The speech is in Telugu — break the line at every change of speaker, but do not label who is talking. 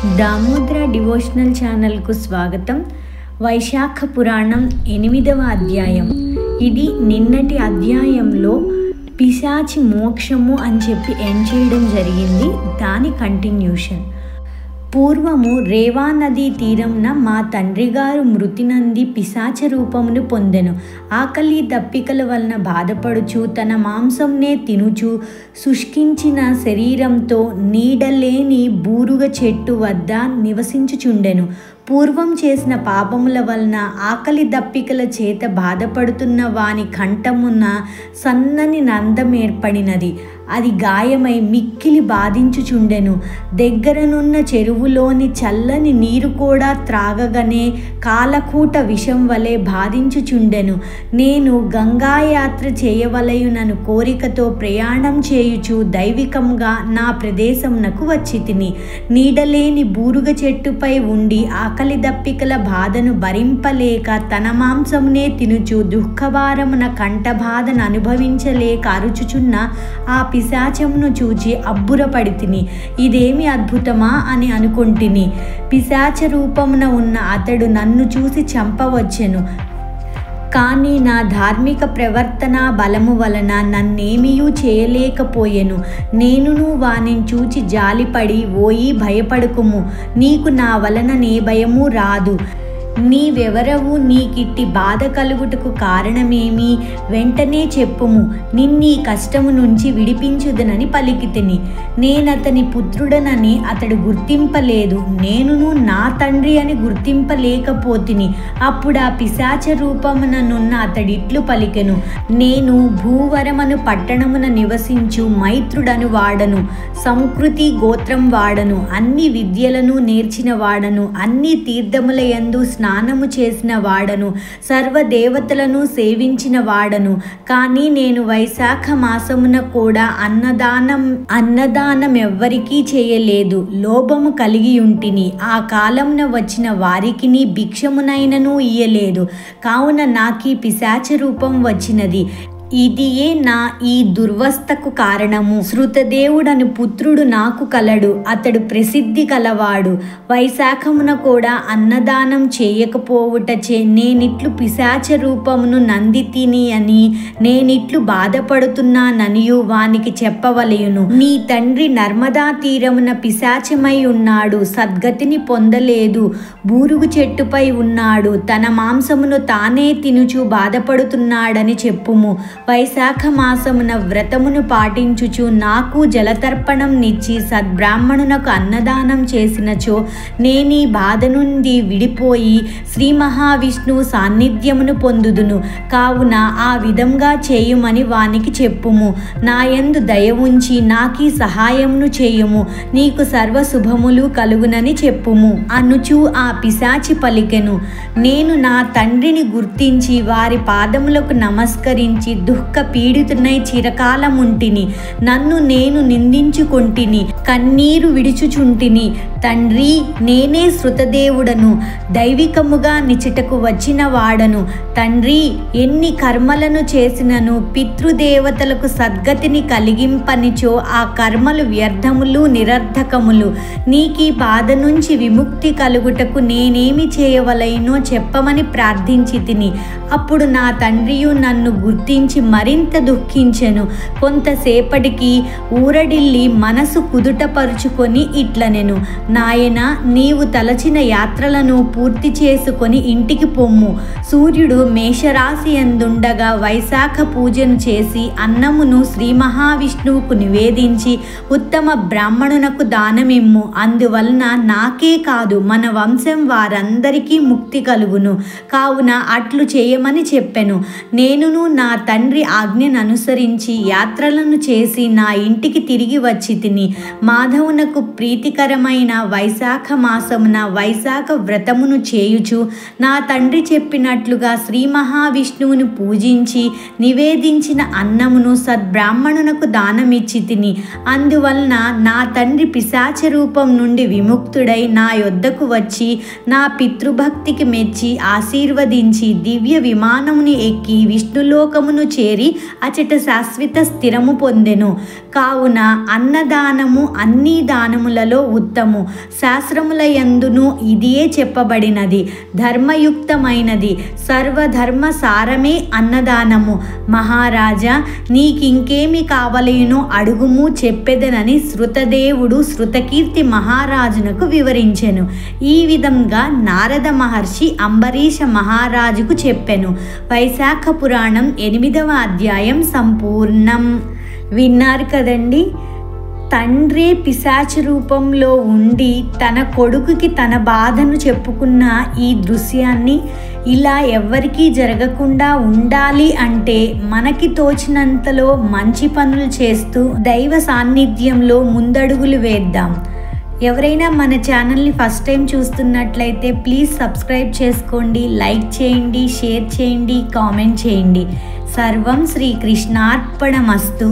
దామోదర డివోషనల్ ఛానల్కు స్వాగతం. వైశాఖ పురాణం 8వ అధ్యాయం. ఇది నిన్నటి అధ్యాయంలో పిశాచి మోక్షము అని చెప్పి ఎండ్ చేయడం జరిగింది. దాని కంటిన్యూషన్. పూర్వము రేవా నదీ తీరంన మా తండ్రి గారు మృతి నంది పిశాచ రూపమును పొందెను. ఆకలి దప్పికల వలన బాధపడుచు తన మాంసంనే తినుచు శుష్కించిన శరీరంతో నీడలేని బూరుగ చెట్టు వద్ద నివసించుచుండెను. పూర్వం చేసిన పాపముల వలన ఆకలి దప్పికల చేత బాధపడుతున్న వాని కంఠమున సన్నని నందం ఏర్పడినది. అది గాయమై మిక్కిలి బాధించుచుండెను. దగ్గరనున్న చెరువులోని చల్లని నీరు కూడా త్రాగగానే కాలకూట విషం వలె బాధించుచుండెను. నేను గంగాయాత్ర చేయవలయునను కోరికతో ప్రయాణం చేయుచు దైవికంగా నా ప్రదేశమునకు వచ్చి తిని నీడలేని బూరుగ చెట్టుపై ఉండి ఆకలి దప్పికల బాధను భరింపలేక తన మాంసమునే తినుచు దుఃఖభారమున కంఠబాధను అనుభవించలేక అరుచుచున్న ఆ పిశాచమును చూచి అబ్బురపడి తిని ఇదేమి అద్భుతమా అని అనుకుంటిని. పిశాచ రూపమున ఉన్న అతడు నన్ను చూసి చంపవచ్చెను. కానీ నా ధార్మిక ప్రవర్తన బలము వలన నన్నేమియూ చేయలేకపోయెను. నేనును వానిని చూచి జాలిపడి ఓయి భయపడుకుము, నీకు నా వలన నే భయము రాదు. నీవెవరవు, నీకిట్టి బాధ కలుగుటకు కారణమేమి, వెంటనే చెప్పుము, నిన్నీ కష్టము నుంచి విడిపించుదనని పలికితిని. నేనతని పుత్రుడనని అతడు గుర్తింపలేదు. నేనును నా తండ్రి అని గుర్తింపలేకపోతిని. అప్పుడు ఆ పిశాచ రూపముననున్న అతడిట్లు పలికెను, నేను భూవరమను పట్టణమున నివసించు మైత్రుడను వాడను, సంకృతి గోత్రం వాడను, అన్ని విద్యలను నేర్చిన వాడను, అన్ని తీర్థముల యందు స్నానము చేసిన వాడను, సర్వదేవతలను సేవించిన వాడను. కానీ నేను వైశాఖ మాసమున కూడా అన్నదానం ఎవ్వరికీ చేయలేదు. లోభము కలిగి ఉంటిని. ఆ కాలమున వచ్చిన వారికిని భిక్షమునైనను ఇయ్యలేదు. కావున నాకీ పిశాచ రూపం వచ్చినది. ఇదియే నా ఈ దుర్వస్థకు కారణము. శృతదేవుడను పుత్రుడు నాకు కలడు. అతడు ప్రసిద్ధి కలవాడు. వైశాఖమున కూడా అన్నదానం చేయకపోవుటచే నేనిట్లు పిశాచ రూపమును నంది తిని అని నేనిట్లు బాధపడుతున్నాననియు వానికి చెప్పవలయును. నీ తండ్రి నర్మదా తీరమున పిశాచమై ఉన్నాడు, సద్గతిని పొందలేదు, బూరుగు చెట్టుపై ఉన్నాడు, తన మాంసమును తానే తినుచు బాధపడుతున్నాడని చెప్పుము. వైశాఖ మాసమున వ్రతమును పాటించుచు నాకు జలతర్పణం నిచ్చి సద్బ్రాహ్మణునకు అన్నదానం చేసినచో నేనీ బాధ నుండి విడిపోయి శ్రీ మహావిష్ణువు సాన్నిధ్యమును పొందుదును. కావున ఆ విధంగా చేయుమని వానికి చెప్పుము. నాయందు దయ ఉంచి నాకీ సహాయమును చేయుము, నీకు సర్వశుభములు కలుగునని చెప్పుము అనుచు ఆ పిశాచి పలికెను. నేను నా తండ్రిని గుర్తించి వారి పాదములకు నమస్కరించి దుఃఖ పీడితునై చిరకాలముంటిని. నన్ను నేను నిందించుకొంటిని, కన్నీరు విడుచుచుంటిని. తండ్రి, నేనే శృతదేవుడను, దైవికముగా నిచటకు వచ్చిన వాడను. తండ్రి, ఎన్ని కర్మలను చేసినను పితృదేవతలకు సద్గతిని కలిగింపనిచో ఆ కర్మలు వ్యర్థములు, నిరర్ధకములు. నీకీ బాధ నుంచి విముక్తి కలుగుటకు నేనేమి చేయవలైనో చెప్పమని ప్రార్థించి తిని. అప్పుడు నా తండ్రియు నన్ను గుర్తించి మరింత దుఃఖించెను. కొంతసేపటికి ఊరడిల్లి మనసు కుదుటపరుచుకొని ఇట్లనెను, నాయన, నీవు తలచిన యాత్రలను పూర్తి చేసుకొని ఇంటికి పొమ్ము. సూర్యుడు మేషరాశి యందుండగా వైశాఖ పూజను చేసి అన్నమును శ్రీ మహావిష్ణువుకు నివేదించి ఉత్తమ బ్రాహ్మణునకు దానమిమ్ము. అందువలన నాకే కాదు మన వంశం వారందరికీ ముక్తి కలుగును. కావున అట్లు చేయమని చెప్పెను. నేనును నా తండ్రి ఆజ్ఞను అనుసరించి యాత్రలను చేసి నా ఇంటికి తిరిగి వచ్చి తిని మాధవునకు ప్రీతికరమైన వైశాఖ మాసమున వైశాఖ వ్రతమును చేయుచు నా తండ్రి చెప్పినట్లుగా శ్రీ మహావిష్ణువును పూజించి నివేదించిన అన్నమును సద్బ్రాహ్మణునకు దానమిచ్చి తిని. అందువలన నా తండ్రి పిశాచ రూపం నుండి విముక్తుడై నా యొద్దకు వచ్చి నా పితృభక్తికి మెచ్చి ఆశీర్వదించి దివ్య విమానముని ఎక్కి విష్ణులోకమును చేరి అచట శాశ్వత స్థిరము పొందెను. కావున అన్నదానము అన్ని దానములలో ఉత్తము. శాస్త్రముల యందును ఇదియే చెప్పబడినది. ధర్మయుక్తమైనది. సర్వధర్మ సారమే అన్నదానము. మహారాజా, నీకింకేమి కావలేనో అడుగుము, చెప్పెదనని శృతదేవుడు శృతకీర్తి మహారాజునకు వివరించెను. ఈ విధంగా నారద మహర్షి అంబరీష మహారాజుకు చెప్పెను. వైశాఖ పురాణం 8వ అధ్యాయం సంపూర్ణం. విన్నారు కదండి. తండ్రి పిశాచ రూపంలో ఉండి తన కొడుకుకి తన బాధను చెప్పుకున్న ఈ దృశ్యాన్ని ఇలా ఎవ్వరికీ జరగకుండా ఉండాలి అంటే మనకి తోచినంతలో మంచి పనులు చేస్తూ దైవ సాన్నిధ్యంలో ముందడుగులు వేద్దాం. ఎవరైనా మన ఛానల్ని ఫస్ట్ టైం చూస్తున్నట్లయితే ప్లీజ్ సబ్స్క్రైబ్ చేసుకోండి, లైక్ చేయండి, షేర్ చేయండి, కామెంట్ చేయండి. సర్వం శ్రీకృష్ణార్పణమస్తు.